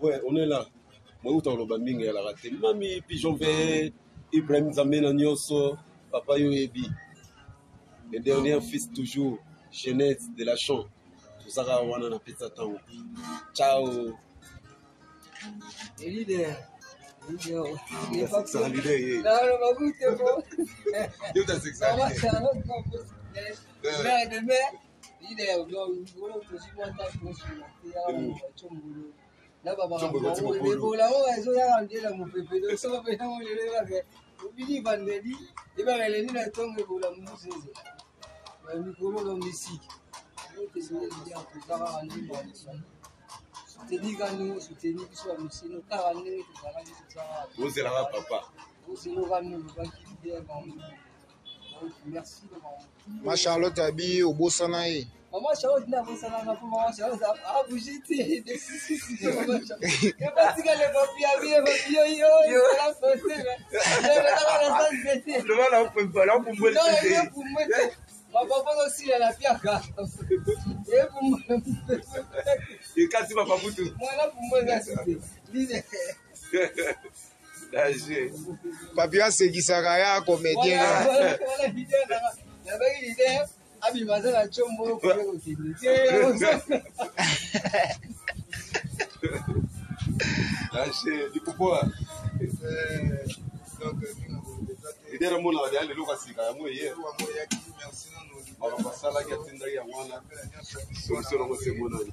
Ouais, on est là. Moi, où t'as le bambing et la raté. Mami, pigeon vert, Ibrahim Zamena Nyonso, Papa Yoebi. Le dernier fils toujours, jeunesse de la champ. Tout ça, on a pizza tango. Ciao. Et leader. Leader. Il est T'as pas sexualité. Non, non, ma goûte est bon. Yo, t'as Ça va, sexualité. c'est un autre campus. Mère de mère. Leader, voilà, aussi, moi, t'as construit. Là, papa, les bolons, ils ont rendu là, mon pépé. Donc, ça va faire mon élève. Au midi, vendredi, il va aller là, tomber pour la mousse. Mais nous, comment on est ici? Soutenir nous, soutenir qui soit monsieur, nous, 40 000, Vous c'est là, papa. Merci. Ma Charlotte Abi au Bossanaï. Maman Charlotte n'a pas ça là pour maman Charlotte a bougé des maman Charlotte. Il pas si qu'elle est pas bien yo la santé mais Le mal on peut pas là pour moi. non pour moi ma papa aussi elle a piaka et pour moi Et quand tu vas pas pour tout. moi là pour moi c'est Papia Segisaraya comédien. Voilà l'idée là. La vraie idée Abi mazala chombo ko kende. Lâchez du pouvoir. Donc Et derrière moi là, il y a le local sika ya moi hier. On va passer là qui attend derrière moi là. Solution on se monnaie.